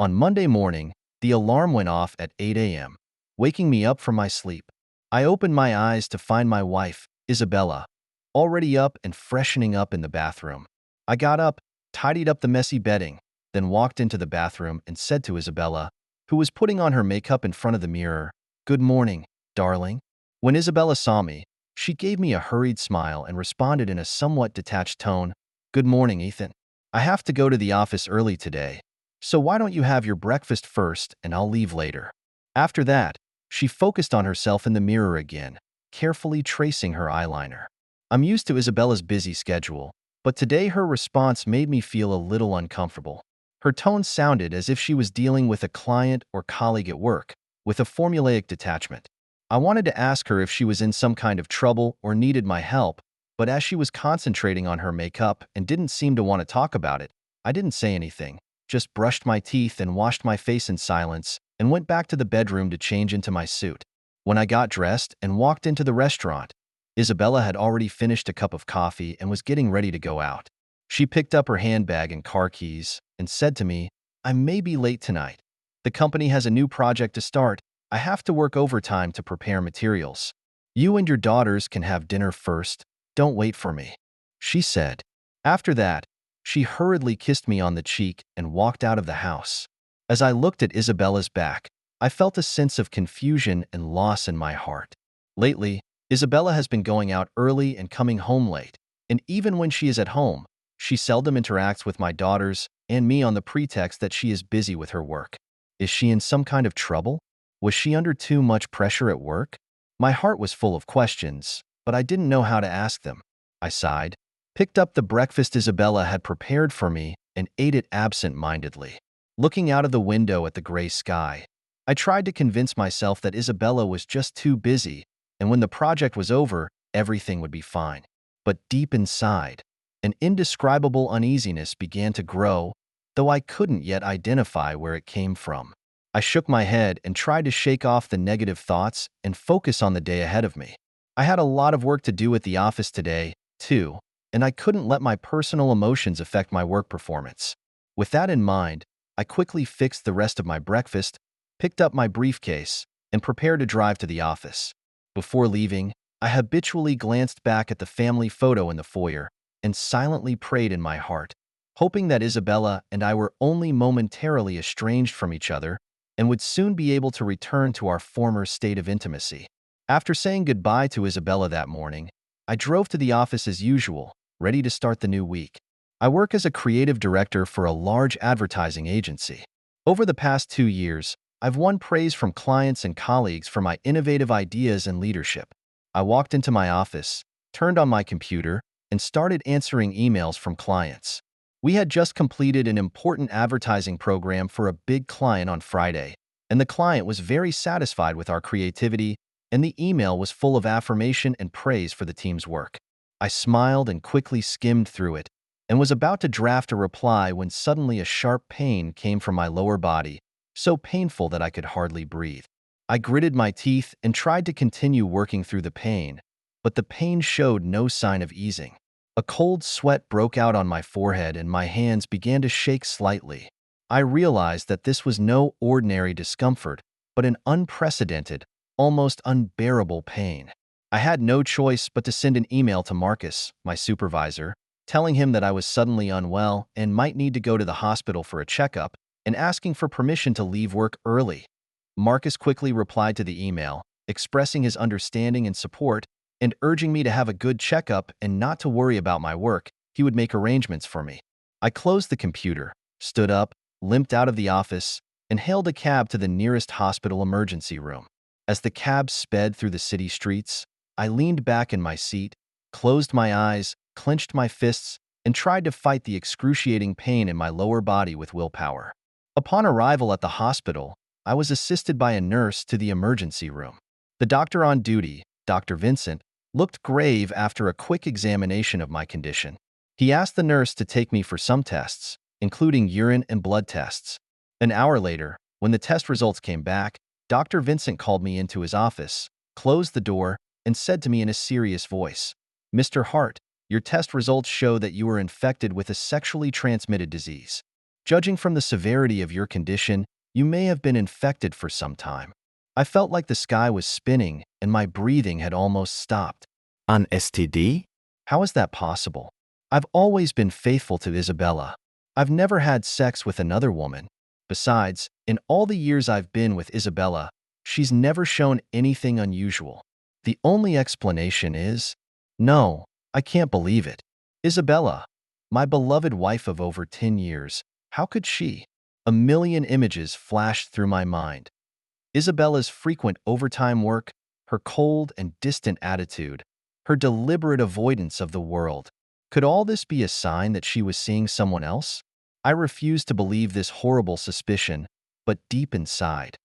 On Monday morning, the alarm went off at 8 a.m., waking me up from my sleep. I opened my eyes to find my wife, Isabella, already up and freshening up in the bathroom. I got up, tidied up the messy bedding, then walked into the bathroom and said to Isabella, who was putting on her makeup in front of the mirror, "Good morning, darling." When Isabella saw me, she gave me a hurried smile and responded in a somewhat detached tone, "Good morning, Ethan. I have to go to the office early today, so why don't you have your breakfast first and I'll leave later." After that, she focused on herself in the mirror again, carefully tracing her eyeliner. I'm used to Isabella's busy schedule, but today her response made me feel a little uncomfortable. Her tone sounded as if she was dealing with a client or colleague at work, with a formulaic detachment. I wanted to ask her if she was in some kind of trouble or needed my help, but as she was concentrating on her makeup and didn't seem to want to talk about it, I didn't say anything, just brushed my teeth and washed my face in silence and went back to the bedroom to change into my suit. When I got dressed and walked into the restaurant, Isabella had already finished a cup of coffee and was getting ready to go out. She picked up her handbag and car keys and said to me, "I may be late tonight. The company has a new project to start. I have to work overtime to prepare materials. You and your daughters can have dinner first. Don't wait for me," she said. After that, she hurriedly kissed me on the cheek and walked out of the house. As I looked at Isabella's back, I felt a sense of confusion and loss in my heart. Lately, Isabella has been going out early and coming home late, and even when she is at home, she seldom interacts with my daughters and me on the pretext that she is busy with her work. Is she in some kind of trouble? Was she under too much pressure at work? My heart was full of questions, but I didn't know how to ask them. I sighed, picked up the breakfast Isabella had prepared for me, and ate it absent-mindedly. Looking out of the window at the gray sky, I tried to convince myself that Isabella was just too busy, and when the project was over, everything would be fine. But deep inside, an indescribable uneasiness began to grow, though I couldn't yet identify where it came from. I shook my head and tried to shake off the negative thoughts and focus on the day ahead of me. I had a lot of work to do at the office today, too, and I couldn't let my personal emotions affect my work performance. With that in mind, I quickly fixed the rest of my breakfast, picked up my briefcase, and prepared to drive to the office. Before leaving, I habitually glanced back at the family photo in the foyer and silently prayed in my heart, hoping that Isabella and I were only momentarily estranged from each other and would soon be able to return to our former state of intimacy. After saying goodbye to Isabella that morning, I drove to the office as usual, ready to start the new week. I work as a creative director for a large advertising agency. Over the past 2 years, I've won praise from clients and colleagues for my innovative ideas and leadership. I walked into my office, turned on my computer, and started answering emails from clients. We had just completed an important advertising program for a big client on Friday, and the client was very satisfied with our creativity, and the email was full of affirmation and praise for the team's work. I smiled and quickly skimmed through it, and was about to draft a reply when suddenly a sharp pain came from my lower body, so painful that I could hardly breathe. I gritted my teeth and tried to continue working through the pain, but the pain showed no sign of easing. A cold sweat broke out on my forehead and my hands began to shake slightly. I realized that this was no ordinary discomfort, but an unprecedented, almost unbearable pain. I had no choice but to send an email to Marcus, my supervisor, telling him that I was suddenly unwell and might need to go to the hospital for a checkup, and asking for permission to leave work early. Marcus quickly replied to the email, expressing his understanding and support, and urging me to have a good checkup and not to worry about my work. He would make arrangements for me. I closed the computer, stood up, limped out of the office, and hailed a cab to the nearest hospital emergency room. As the cab sped through the city streets, I leaned back in my seat, closed my eyes, clenched my fists, and tried to fight the excruciating pain in my lower body with willpower. Upon arrival at the hospital, I was assisted by a nurse to the emergency room. The doctor on duty, Dr. Vincent, looked grave after a quick examination of my condition. He asked the nurse to take me for some tests, including urine and blood tests. An hour later, when the test results came back, Dr. Vincent called me into his office, closed the door, and said to me in a serious voice, "Mr. Hart, your test results show that you are infected with a sexually transmitted disease. Judging from the severity of your condition, you may have been infected for some time. I felt like the sky was spinning and my breathing had almost stopped. An STD? How is that possible? I've always been faithful to Isabella. I've never had sex with another woman. Besides, in all the years I've been with Isabella, she's never shown anything unusual. The only explanation is, no, I can't believe it. Isabella, my beloved wife of over 10 years, how could she? A million images flashed through my mind. Isabella's frequent overtime work, her cold and distant attitude, her deliberate avoidance of the world. Could all this be a sign that she was seeing someone else? I refused to believe this horrible suspicion, but deep inside,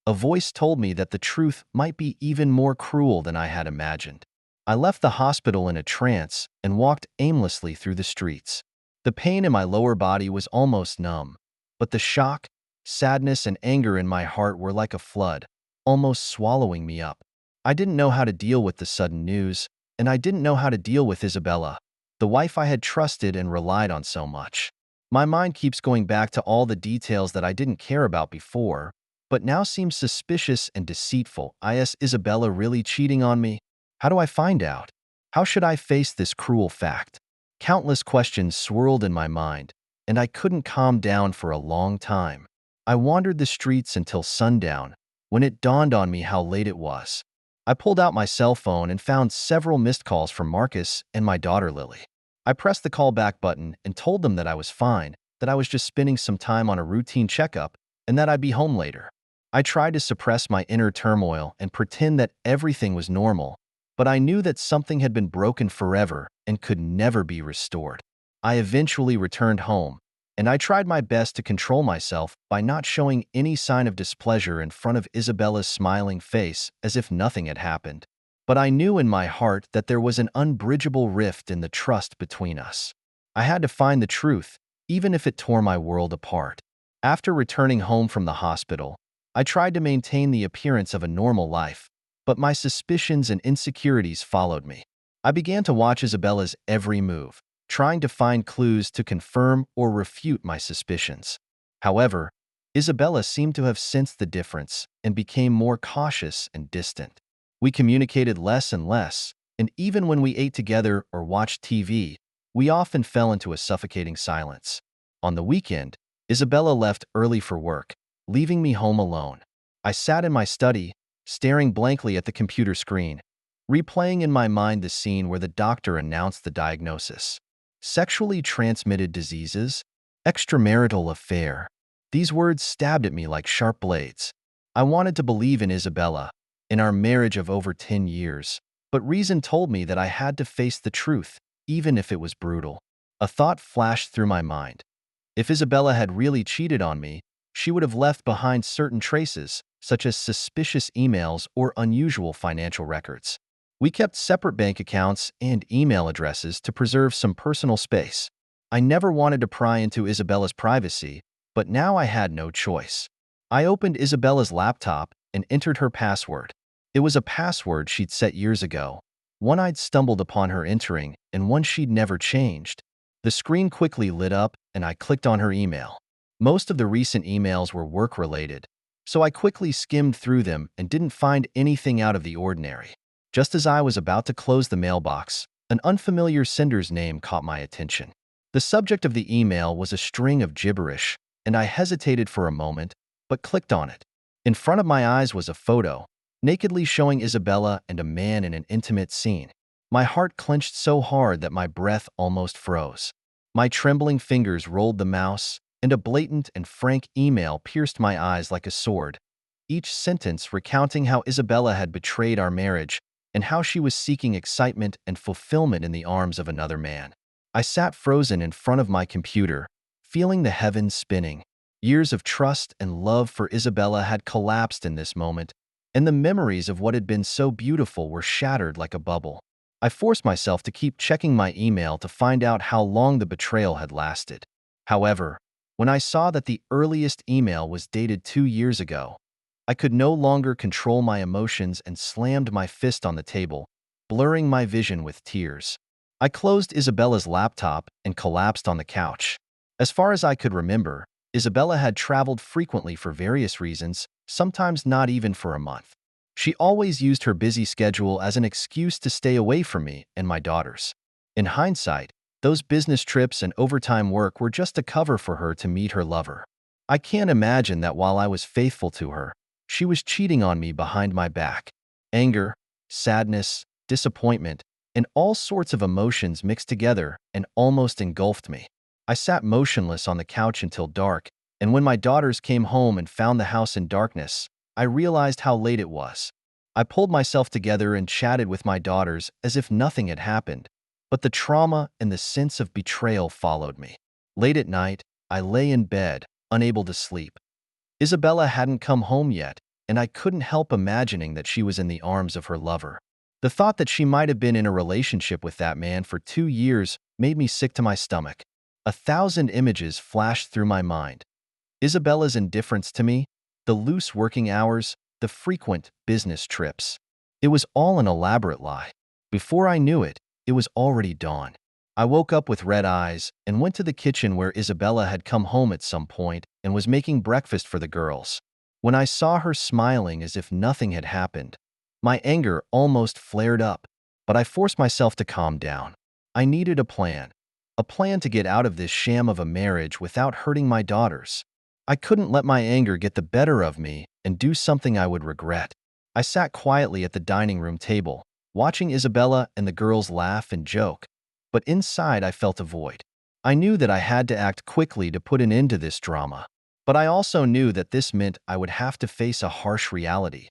a voice told me that the truth might be even more cruel than I had imagined. I left the hospital in a trance and walked aimlessly through the streets. The pain in my lower body was almost numb, but the shock, sadness, and anger in my heart were like a flood, almost swallowing me up. I didn't know how to deal with the sudden news, and I didn't know how to deal with Isabella, the wife I had trusted and relied on so much. My mind keeps going back to all the details that I didn't care about before, but now seem suspicious and deceitful. Is Isabella really cheating on me? How do I find out? How should I face this cruel fact? Countless questions swirled in my mind, and I couldn't calm down for a long time. I wandered the streets until sundown, when it dawned on me how late it was. I pulled out my cell phone and found several missed calls from Marcus and my daughter Lily. I pressed the call back button and told them that I was fine, that I was just spending some time on a routine checkup, and that I'd be home later. I tried to suppress my inner turmoil and pretend that everything was normal, but I knew that something had been broken forever and could never be restored. I eventually returned home, and I tried my best to control myself by not showing any sign of displeasure in front of Isabella's smiling face as if nothing had happened. But I knew in my heart that there was an unbridgeable rift in the trust between us. I had to find the truth, even if it tore my world apart. After returning home from the hospital, I tried to maintain the appearance of a normal life, but my suspicions and insecurities followed me. I began to watch Isabella's every move, trying to find clues to confirm or refute my suspicions. However, Isabella seemed to have sensed the difference and became more cautious and distant. We communicated less and less, and even when we ate together or watched TV, we often fell into a suffocating silence. On the weekend, Isabella left early for work, leaving me home alone. I sat in my study, staring blankly at the computer screen, replaying in my mind the scene where the doctor announced the diagnosis. Sexually transmitted diseases, extramarital affair. These words stabbed at me like sharp blades. I wanted to believe in Isabella, in our marriage of over 10 years, but reason told me that I had to face the truth, even if it was brutal. A thought flashed through my mind. If Isabella had really cheated on me, she would have left behind certain traces, such as suspicious emails or unusual financial records. We kept separate bank accounts and email addresses to preserve some personal space. I never wanted to pry into Isabella's privacy, but now I had no choice. I opened Isabella's laptop and entered her password. It was a password she'd set years ago, one I'd stumbled upon her entering and one she'd never changed. The screen quickly lit up and I clicked on her email. Most of the recent emails were work-related, so I quickly skimmed through them and didn't find anything out of the ordinary. Just as I was about to close the mailbox, an unfamiliar sender's name caught my attention. The subject of the email was a string of gibberish, and I hesitated for a moment, but clicked on it. In front of my eyes was a photo, nakedly showing Isabella and a man in an intimate scene. My heart clenched so hard that my breath almost froze. My trembling fingers rolled the mouse, and a blatant and frank email pierced my eyes like a sword, each sentence recounting how Isabella had betrayed our marriage and how she was seeking excitement and fulfillment in the arms of another man. I sat frozen in front of my computer, feeling the heavens spinning. Years of trust and love for Isabella had collapsed in this moment, and the memories of what had been so beautiful were shattered like a bubble. I forced myself to keep checking my email to find out how long the betrayal had lasted. However, when I saw that the earliest email was dated 2 years ago, I could no longer control my emotions and slammed my fist on the table, blurring my vision with tears. I closed Isabella's laptop and collapsed on the couch. As far as I could remember, Isabella had traveled frequently for various reasons, sometimes not even for a month. She always used her busy schedule as an excuse to stay away from me and my daughters. In hindsight, those business trips and overtime work were just a cover for her to meet her lover. I can't imagine that while I was faithful to her, she was cheating on me behind my back. Anger, sadness, disappointment, and all sorts of emotions mixed together and almost engulfed me. I sat motionless on the couch until dark, and when my daughters came home and found the house in darkness, I realized how late it was. I pulled myself together and chatted with my daughters as if nothing had happened, but the trauma and the sense of betrayal followed me. Late at night, I lay in bed, unable to sleep. Isabella hadn't come home yet, and I couldn't help imagining that she was in the arms of her lover. The thought that she might have been in a relationship with that man for 2 years made me sick to my stomach. 1,000 images flashed through my mind. Isabella's indifference to me, the loose working hours, the frequent business trips. It was all an elaborate lie. Before I knew it, it was already dawn. I woke up with red eyes and went to the kitchen where Isabella had come home at some point and was making breakfast for the girls. When I saw her smiling as if nothing had happened, my anger almost flared up, but I forced myself to calm down. I needed a plan to get out of this sham of a marriage without hurting my daughters. I couldn't let my anger get the better of me and do something I would regret. I sat quietly at the dining room table, watching Isabella and the girls laugh and joke, but inside I felt a void. I knew that I had to act quickly to put an end to this drama, but I also knew that this meant I would have to face a harsh reality.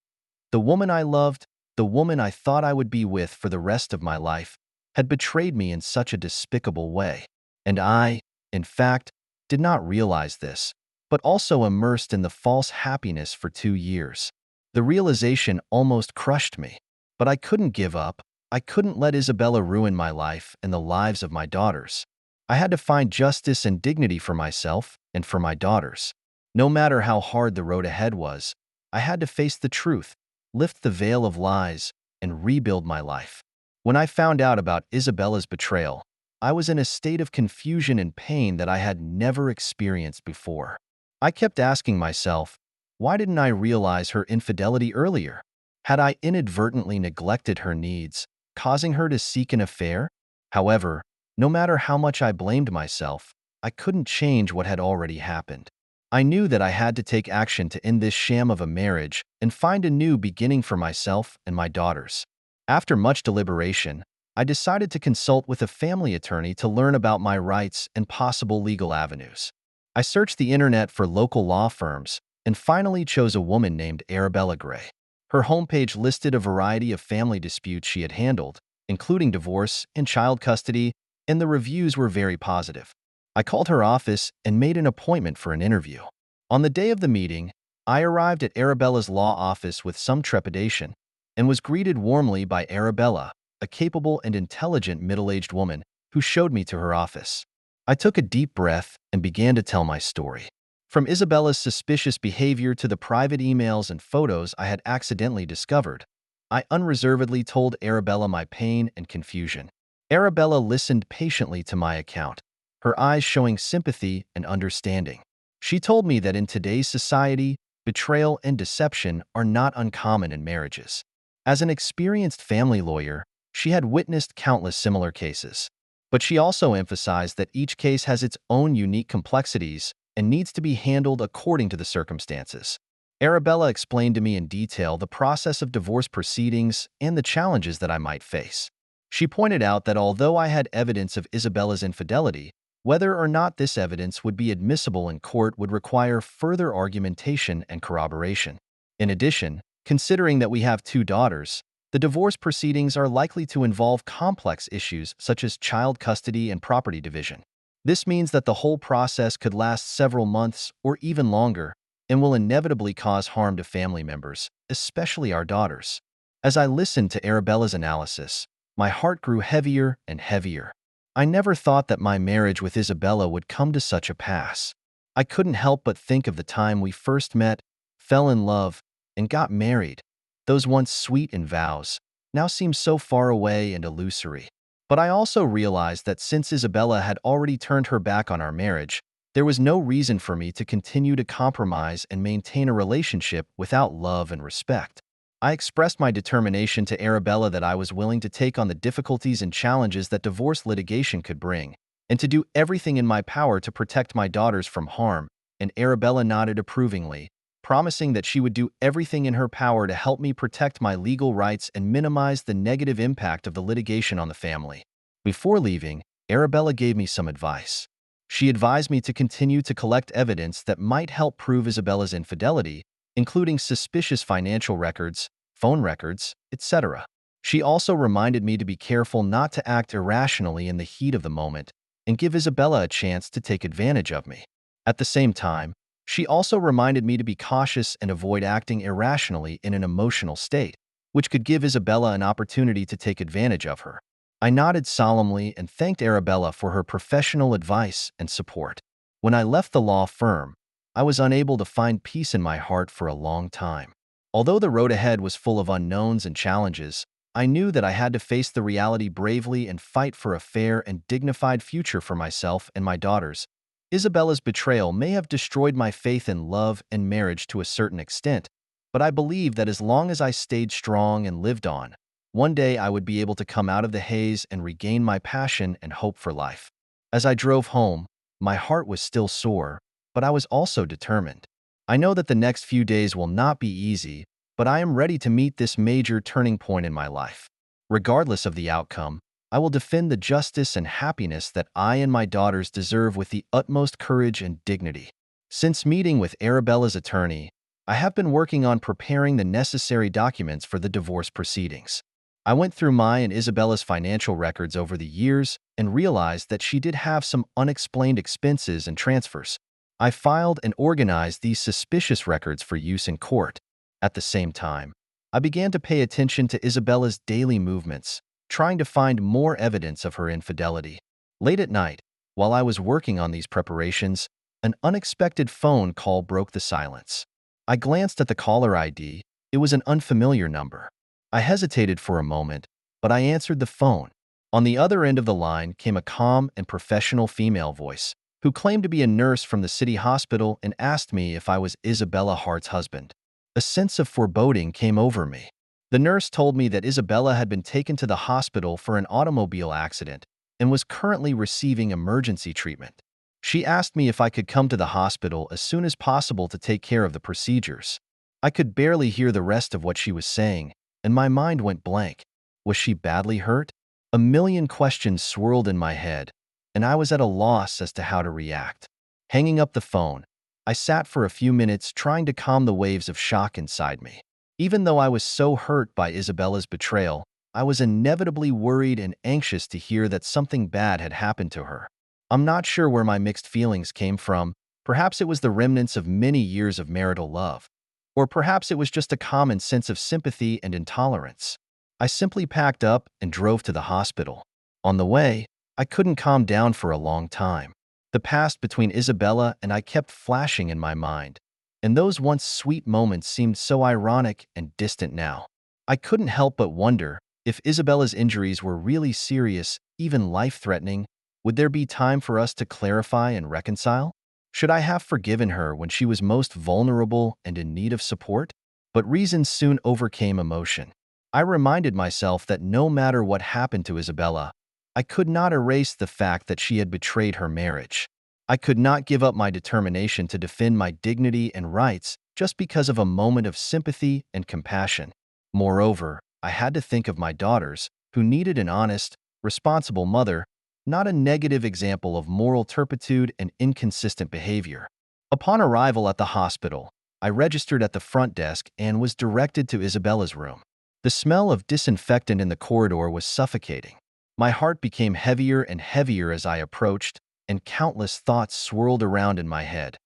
The woman I loved, the woman I thought I would be with for the rest of my life, had betrayed me in such a despicable way. And I, in fact, did not realize this, but also immersed in the false happiness for 2 years. The realization almost crushed me, but I couldn't give up. I couldn't let Isabella ruin my life and the lives of my daughters. I had to find justice and dignity for myself and for my daughters. No matter how hard the road ahead was, I had to face the truth, lift the veil of lies, and rebuild my life. When I found out about Isabella's betrayal, I was in a state of confusion and pain that I had never experienced before. I kept asking myself, why didn't I realize her infidelity earlier? Had I inadvertently neglected her needs, causing her to seek an affair? However, no matter how much I blamed myself, I couldn't change what had already happened. I knew that I had to take action to end this sham of a marriage and find a new beginning for myself and my daughters. After much deliberation, I decided to consult with a family attorney to learn about my rights and possible legal avenues. I searched the internet for local law firms and finally chose a woman named Arabella Gray. Her homepage listed a variety of family disputes she had handled, including divorce and child custody, and the reviews were very positive. I called her office and made an appointment for an interview. On the day of the meeting, I arrived at Arabella's law office with some trepidation and was greeted warmly by Arabella, a capable and intelligent middle-aged woman who showed me to her office. I took a deep breath and began to tell my story. From Isabella's suspicious behavior to the private emails and photos I had accidentally discovered, I unreservedly told Arabella my pain and confusion. Arabella listened patiently to my account, her eyes showing sympathy and understanding. She told me that in today's society, betrayal and deception are not uncommon in marriages. As an experienced family lawyer, she had witnessed countless similar cases. But she also emphasized that each case has its own unique complexities and needs to be handled according to the circumstances. Arabella explained to me in detail the process of divorce proceedings and the challenges that I might face. She pointed out that although I had evidence of Isabella's infidelity, whether or not this evidence would be admissible in court would require further argumentation and corroboration. In addition, considering that we have 2 daughters, the divorce proceedings are likely to involve complex issues such as child custody and property division. This means that the whole process could last several months or even longer and will inevitably cause harm to family members, especially our daughters. As I listened to Arabella's analysis, my heart grew heavier and heavier. I never thought that my marriage with Isabella would come to such a pass. I couldn't help but think of the time we first met, fell in love, and got married. Those once sweet in vows now seem so far away and illusory. But I also realized that since Isabella had already turned her back on our marriage, There was no reason for me to continue to compromise and maintain a relationship without love and respect. I expressed my determination to Arabella that I was willing to take on the difficulties and challenges that divorce litigation could bring, and to do everything in my power to protect my daughters from harm, and Arabella nodded approvingly, promising that she would do everything in her power to help me protect my legal rights and minimize the negative impact of the litigation on the family. Before leaving, Arabella gave me some advice. She advised me to continue to collect evidence that might help prove Isabella's infidelity, including suspicious financial records, phone records, etc. She also reminded me to be careful not to act irrationally in the heat of the moment and give Isabella a chance to take advantage of me. At the same time, she also reminded me to be cautious and avoid acting irrationally in an emotional state, which could give Isabella an opportunity to take advantage of her. I nodded solemnly and thanked Arabella for her professional advice and support. When I left the law firm, I was unable to find peace in my heart for a long time. Although the road ahead was full of unknowns and challenges, I knew that I had to face the reality bravely and fight for a fair and dignified future for myself and my daughters. Isabella's betrayal may have destroyed my faith in love and marriage to a certain extent, but I believe that as long as I stayed strong and lived on, one day I would be able to come out of the haze and regain my passion and hope for life. As I drove home, my heart was still sore, but I was also determined. I know that the next few days will not be easy, but I am ready to meet this major turning point in my life. Regardless of the outcome, I will defend the justice and happiness that I and my daughters deserve with the utmost courage and dignity. Since meeting with Arabella's attorney, I have been working on preparing the necessary documents for the divorce proceedings. I went through my and Isabella's financial records over the years and realized that she did have some unexplained expenses and transfers. I filed and organized these suspicious records for use in court. At the same time, I began to pay attention to Isabella's daily movements, trying to find more evidence of her infidelity. Late at night, while I was working on these preparations, an unexpected phone call broke the silence. I glanced at the caller ID. It was an unfamiliar number. I hesitated for a moment, but I answered the phone. On the other end of the line came a calm and professional female voice, who claimed to be a nurse from the city hospital and asked me if I was Isabella Hart's husband. A sense of foreboding came over me. The nurse told me that Isabella had been taken to the hospital for an automobile accident and was currently receiving emergency treatment. She asked me if I could come to the hospital as soon as possible to take care of the procedures. I could barely hear the rest of what she was saying, and my mind went blank. Was she badly hurt? A million questions swirled in my head, and I was at a loss as to how to react. Hanging up the phone, I sat for a few minutes trying to calm the waves of shock inside me. Even though I was so hurt by Isabella's betrayal, I was inevitably worried and anxious to hear that something bad had happened to her. I'm not sure where my mixed feelings came from. Perhaps it was the remnants of many years of marital love. Or perhaps it was just a common sense of sympathy and intolerance. I simply packed up and drove to the hospital. On the way, I couldn't calm down for a long time. The past between Isabella and I kept flashing in my mind, and those once sweet moments seemed so ironic and distant now. I couldn't help but wonder if Isabella's injuries were really serious, even life-threatening. Would there be time for us to clarify and reconcile? Should I have forgiven her when she was most vulnerable and in need of support? But reason soon overcame emotion. I reminded myself that no matter what happened to Isabella, I could not erase the fact that she had betrayed her marriage. I could not give up my determination to defend my dignity and rights just because of a moment of sympathy and compassion. Moreover, I had to think of my daughters, who needed an honest, responsible mother, not a negative example of moral turpitude and inconsistent behavior. Upon arrival at the hospital, I registered at the front desk and was directed to Isabella's room. The smell of disinfectant in the corridor was suffocating. My heart became heavier and heavier as I approached, and countless thoughts swirled around in my head.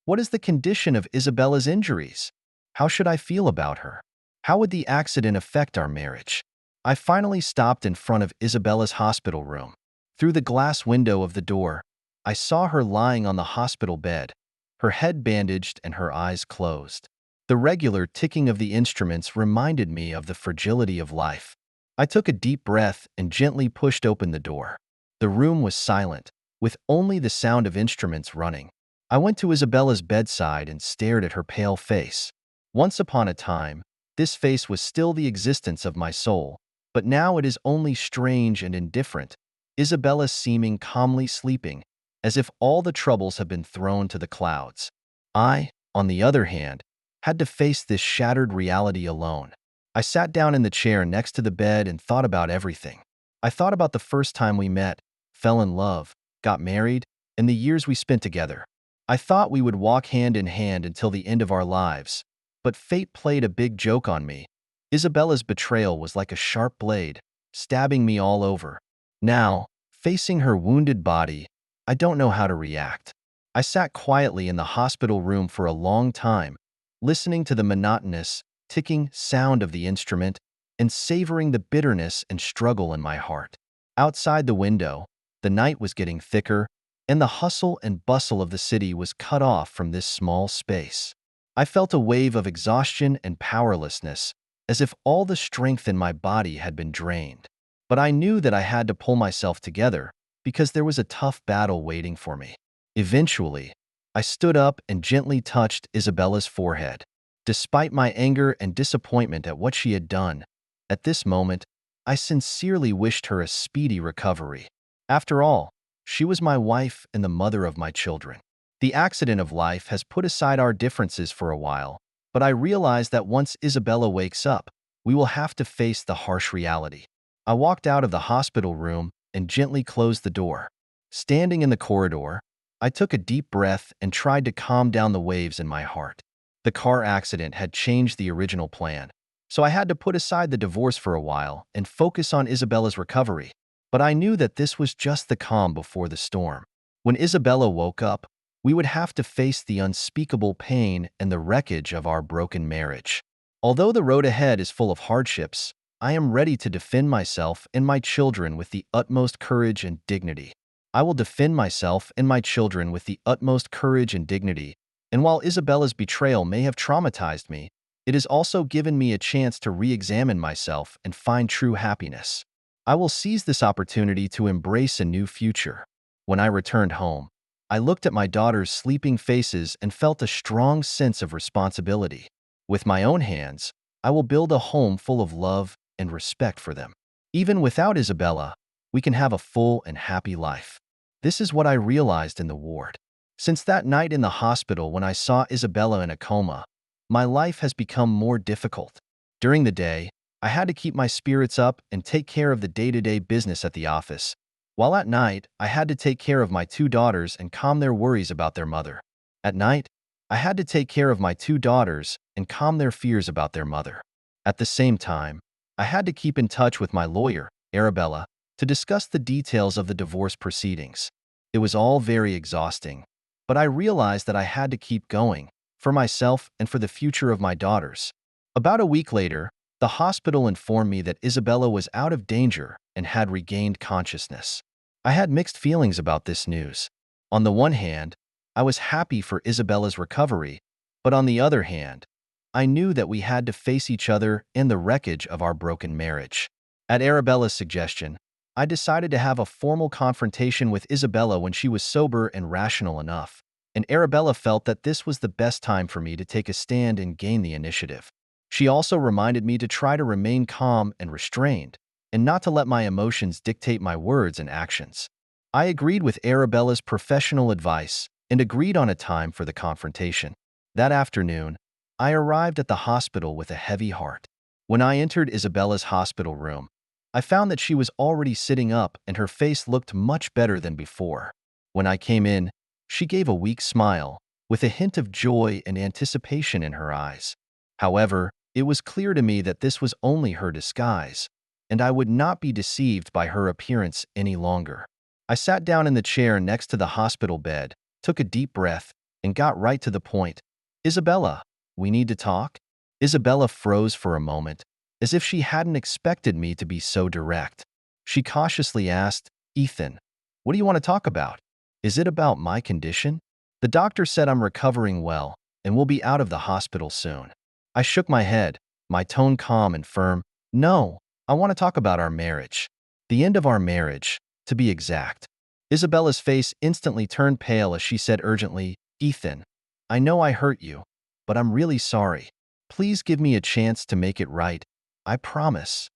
What is the condition of Isabella's injuries? How should I feel about her? How would the accident affect our marriage? I finally stopped in front of Isabella's hospital room. Through the glass window of the door, I saw her lying on the hospital bed, her head bandaged and her eyes closed. The regular ticking of the instruments reminded me of the fragility of life. I took a deep breath and gently pushed open the door. The room was silent, with only the sound of instruments running. I went to Isabella's bedside and stared at her pale face. Once upon a time, this face was still the existence of my soul, but now it is only strange and indifferent, Isabella seeming calmly sleeping, as if all the troubles have been thrown to the clouds. I, on the other hand, had to face this shattered reality alone. I sat down in the chair next to the bed and thought about everything. I thought about the first time we met, fell in love, got married, and the years we spent together. I thought we would walk hand in hand until the end of our lives, but fate played a big joke on me. Isabella's betrayal was like a sharp blade, stabbing me all over. Now, facing her wounded body, I don't know how to react. I sat quietly in the hospital room for a long time, listening to the monotonous, ticking sound of the instrument and savoring the bitterness and struggle in my heart. Outside the window, the night was getting thicker, and the hustle and bustle of the city was cut off from this small space. I felt a wave of exhaustion and powerlessness, as if all the strength in my body had been drained. But I knew that I had to pull myself together because there was a tough battle waiting for me. Eventually, I stood up and gently touched Isabella's forehead. Despite my anger and disappointment at what she had done, at this moment, I sincerely wished her a speedy recovery. After all, she was my wife and the mother of my children. The accident of life has put aside our differences for a while, but I realize that once Isabella wakes up, we will have to face the harsh reality. I walked out of the hospital room and gently closed the door. Standing in the corridor, I took a deep breath and tried to calm down the waves in my heart. The car accident had changed the original plan, so I had to put aside the divorce for a while and focus on Isabella's recovery. But I knew that this was just the calm before the storm. When Isabella woke up, we would have to face the unspeakable pain and the wreckage of our broken marriage. Although the road ahead is full of hardships, I am ready to defend myself and my children with the utmost courage and dignity. I will defend myself and my children with the utmost courage and dignity, and while Isabella's betrayal may have traumatized me, it has also given me a chance to re-examine myself and find true happiness. I will seize this opportunity to embrace a new future. When I returned home, I looked at my daughter's sleeping faces and felt a strong sense of responsibility. With my own hands, I will build a home full of love and respect for them. Even without Isabella, we can have a full and happy life. This is what I realized in the ward. Since that night in the hospital when I saw Isabella in a coma, my life has become more difficult. During the day, I had to keep my spirits up and take care of the day-to-day business at the office, while at night, I had to take care of my two daughters and calm their worries about their mother. At night, I had to take care of my two daughters and calm their fears about their mother. At the same time, I had to keep in touch with my lawyer, Arabella, to discuss the details of the divorce proceedings. It was all very exhausting, but I realized that I had to keep going, for myself and for the future of my daughters. About a week later, the hospital informed me that Isabella was out of danger and had regained consciousness. I had mixed feelings about this news. On the one hand, I was happy for Isabella's recovery, but on the other hand, I knew that we had to face each other and the wreckage of our broken marriage. At Arabella's suggestion, I decided to have a formal confrontation with Isabella when she was sober and rational enough, and Arabella felt that this was the best time for me to take a stand and gain the initiative. She also reminded me to try to remain calm and restrained, and not to let my emotions dictate my words and actions. I agreed with Arabella's professional advice and agreed on a time for the confrontation. That afternoon, I arrived at the hospital with a heavy heart. When I entered Isabella's hospital room, I found that she was already sitting up and her face looked much better than before. When I came in, she gave a weak smile, with a hint of joy and anticipation in her eyes. However, it was clear to me that this was only her disguise, and I would not be deceived by her appearance any longer. I sat down in the chair next to the hospital bed, took a deep breath, and got right to the point. "Isabella, we need to talk?" Isabella froze for a moment, as if she hadn't expected me to be so direct. She cautiously asked, "Ethan, what do you want to talk about? Is it about my condition?" "The doctor said I'm recovering well and will be out of the hospital soon." I shook my head, my tone calm and firm. "No, I want to talk about our marriage. The end of our marriage, to be exact." Isabella's face instantly turned pale as she said urgently, Ethan, I know I hurt you, but I'm really sorry. Please give me a chance to make it right. I promise.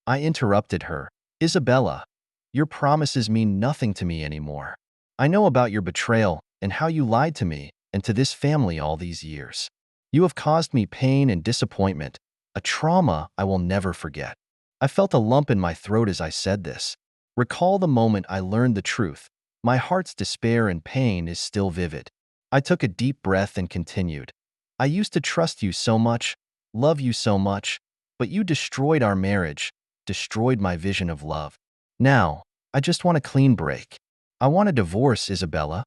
I interrupted her. Isabella, your promises mean nothing to me anymore. I know about your betrayal and how you lied to me and to this family all these years. You have caused me pain and disappointment, a trauma I will never forget. I felt a lump in my throat as I said this. Recall the moment I learned the truth. My heart's despair and pain is still vivid. I took a deep breath and continued. I used to trust you so much, love you so much, but you destroyed our marriage, destroyed my vision of love. Now, I just want a clean break. I want a divorce, Isabella.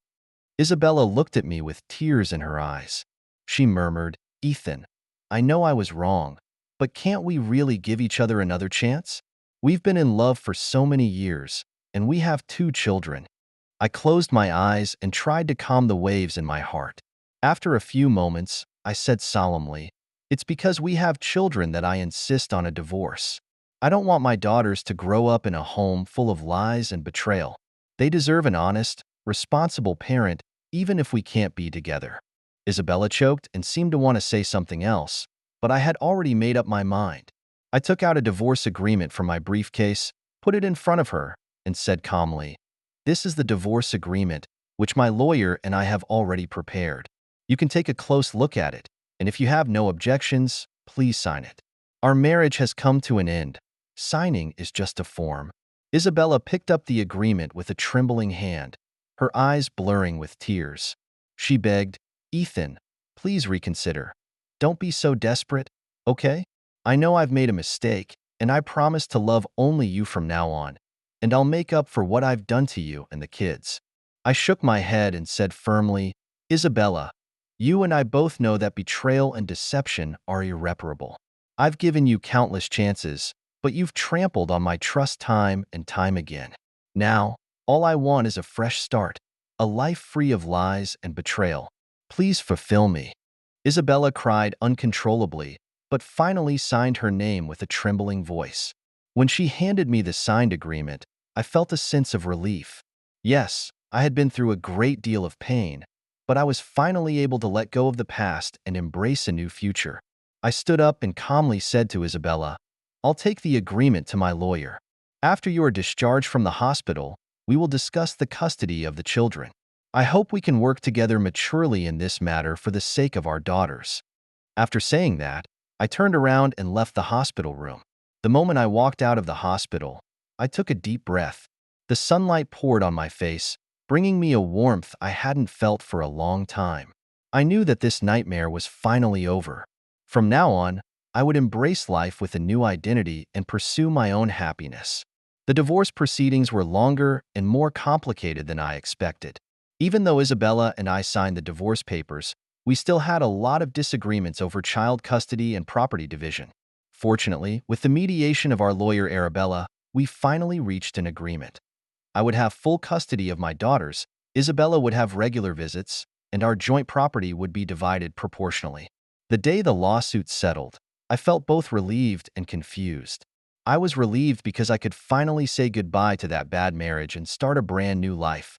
Isabella looked at me with tears in her eyes. She murmured, Ethan, I know I was wrong, but can't we really give each other another chance? We've been in love for so many years, and we have 2 children. I closed my eyes and tried to calm the waves in my heart. After a few moments, I said solemnly, it's because we have children that I insist on a divorce. I don't want my daughters to grow up in a home full of lies and betrayal. They deserve an honest, responsible parent, even if we can't be together. Isabella choked and seemed to want to say something else, but I had already made up my mind. I took out a divorce agreement from my briefcase, put it in front of her, and said calmly, this is the divorce agreement, which my lawyer and I have already prepared. You can take a close look at it, and if you have no objections, please sign it. Our marriage has come to an end. Signing is just a form. Isabella picked up the agreement with a trembling hand, her eyes blurring with tears. She begged, Ethan, please reconsider. Don't be so desperate, okay? I know I've made a mistake, and I promise to love only you from now on, and I'll make up for what I've done to you and the kids. I shook my head and said firmly, Isabella, you and I both know that betrayal and deception are irreparable. I've given you countless chances, but you've trampled on my trust time and time again. Now, all I want is a fresh start, a life free of lies and betrayal. Please fulfill me. Isabella cried uncontrollably, but finally signed her name with a trembling voice. When she handed me the signed agreement, I felt a sense of relief. Yes, I had been through a great deal of pain, but I was finally able to let go of the past and embrace a new future. I stood up and calmly said to Isabella, I'll take the agreement to my lawyer. After you are discharged from the hospital, we will discuss the custody of the children. I hope we can work together maturely in this matter for the sake of our daughters. After saying that, I turned around and left the hospital room. The moment I walked out of the hospital, I took a deep breath. The sunlight poured on my face, bringing me a warmth I hadn't felt for a long time. I knew that this nightmare was finally over. From now on, I would embrace life with a new identity and pursue my own happiness. The divorce proceedings were longer and more complicated than I expected. Even though Isabella and I signed the divorce papers, we still had a lot of disagreements over child custody and property division. Fortunately, with the mediation of our lawyer Arabella, we finally reached an agreement. I would have full custody of my daughters, Isabella would have regular visits, and our joint property would be divided proportionally. The day the lawsuit settled, I felt both relieved and confused. I was relieved because I could finally say goodbye to that bad marriage and start a brand new life.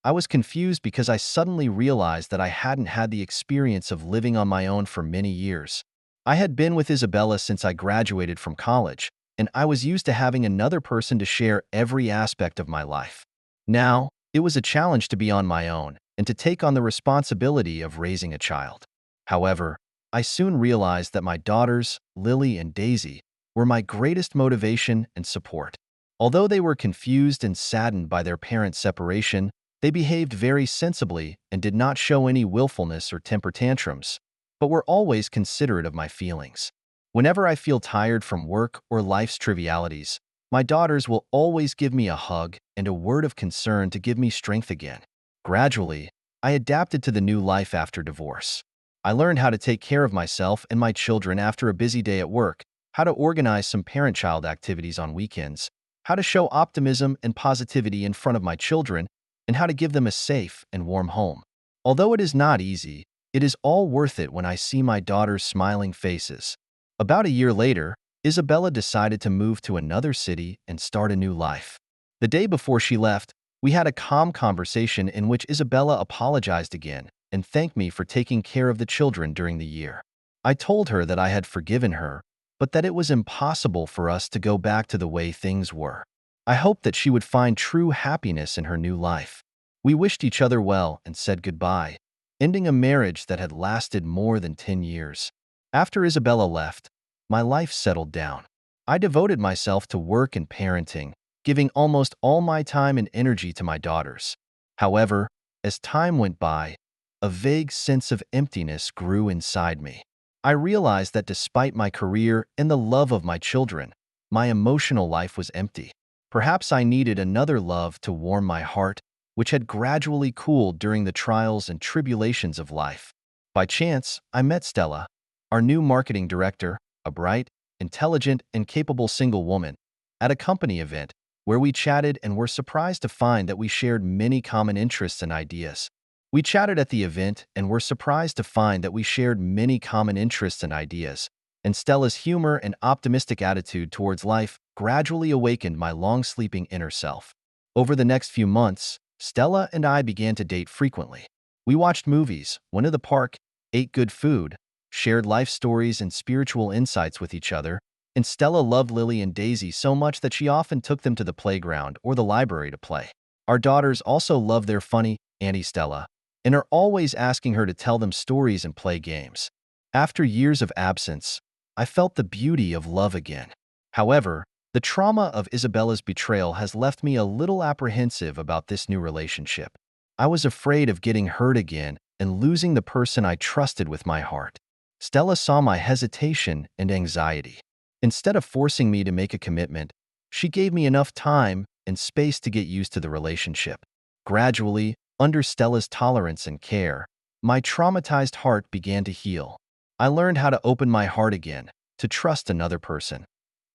I was confused because I suddenly realized that I hadn't had the experience of living on my own for many years. I had been with Isabella since I graduated from college, and I was used to having another person to share every aspect of my life. Now, it was a challenge to be on my own and to take on the responsibility of raising a child. However, I soon realized that my daughters, Lily and Daisy, were my greatest motivation and support. Although they were confused and saddened by their parents' separation, they behaved very sensibly and did not show any willfulness or temper tantrums, but were always considerate of my feelings. Whenever I feel tired from work or life's trivialities, my daughters will always give me a hug and a word of concern to give me strength again. Gradually, I adapted to the new life after divorce. I learned how to take care of myself and my children after a busy day at work, how to organize some parent-child activities on weekends, how to show optimism and positivity in front of my children, and how to give them a safe and warm home. Although it is not easy, it is all worth it when I see my daughters' smiling faces. About a year later, Isabella decided to move to another city and start a new life. The day before she left, we had a calm conversation in which Isabella apologized again and thanked me for taking care of the children during the year. I told her that I had forgiven her, but that it was impossible for us to go back to the way things were. I hoped that she would find true happiness in her new life. We wished each other well and said goodbye, ending a marriage that had lasted more than 10 years. After Isabella left, my life settled down. I devoted myself to work and parenting, giving almost all my time and energy to my daughters. However, as time went by, a vague sense of emptiness grew inside me. I realized that despite my career and the love of my children, my emotional life was empty. Perhaps I needed another love to warm my heart, which had gradually cooled during the trials and tribulations of life. By chance, I met Stella, our new marketing director, a bright, intelligent, and capable single woman, at a company event where we chatted and were surprised to find that we shared many common interests and ideas. We chatted at the event and were surprised to find that we shared many common interests and ideas, and Stella's humor and optimistic attitude towards life gradually awakened my long-sleeping inner self. Over the next few months, Stella and I began to date frequently. We watched movies, went to the park, ate good food, shared life stories and spiritual insights with each other, and Stella loved Lily and Daisy so much that she often took them to the playground or the library to play. Our daughters also love their funny Auntie Stella and are always asking her to tell them stories and play games. After years of absence, I felt the beauty of love again. However, the trauma of Isabella's betrayal has left me a little apprehensive about this new relationship. I was afraid of getting hurt again and losing the person I trusted with my heart. Stella saw my hesitation and anxiety. Instead of forcing me to make a commitment, she gave me enough time and space to get used to the relationship. Gradually, under Stella's tolerance and care, my traumatized heart began to heal. I learned how to open my heart again, to trust another person.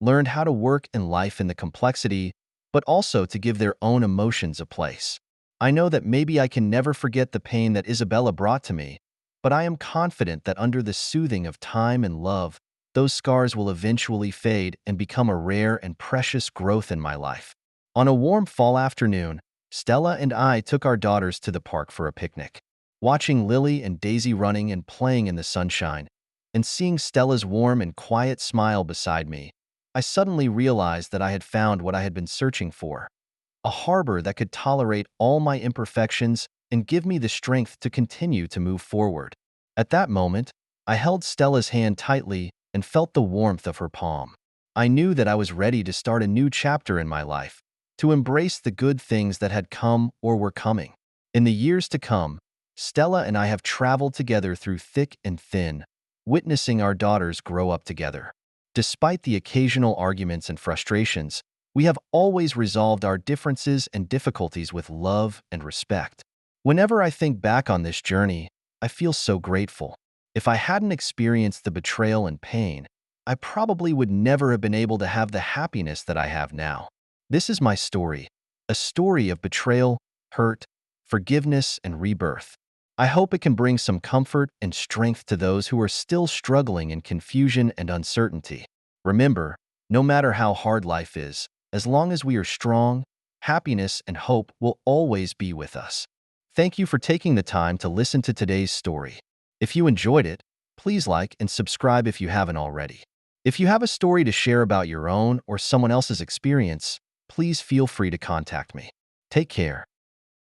Learned how to work in life in the complexity, but also to give their own emotions a place. I know that maybe I can never forget the pain that Isabella brought to me, but I am confident that under the soothing of time and love, those scars will eventually fade and become a rare and precious growth in my life. On a warm fall afternoon, Stella and I took our daughters to the park for a picnic. Watching Lily and Daisy running and playing in the sunshine, and seeing Stella's warm and quiet smile beside me, I suddenly realized that I had found what I had been searching for. A harbor that could tolerate all my imperfections and give me the strength to continue to move forward. At that moment, I held Stella's hand tightly and felt the warmth of her palm. I knew that I was ready to start a new chapter in my life, to embrace the good things that had come or were coming. In the years to come, Stella and I have traveled together through thick and thin, witnessing our daughters grow up together. Despite the occasional arguments and frustrations, we have always resolved our differences and difficulties with love and respect. Whenever I think back on this journey, I feel so grateful. If I hadn't experienced the betrayal and pain, I probably would never have been able to have the happiness that I have now. This is my story, a story of betrayal, hurt, forgiveness, and rebirth. I hope it can bring some comfort and strength to those who are still struggling in confusion and uncertainty. Remember, no matter how hard life is, as long as we are strong, happiness and hope will always be with us. Thank you for taking the time to listen to today's story. If you enjoyed it, please like and subscribe if you haven't already. If you have a story to share about your own or someone else's experience, please feel free to contact me. Take care.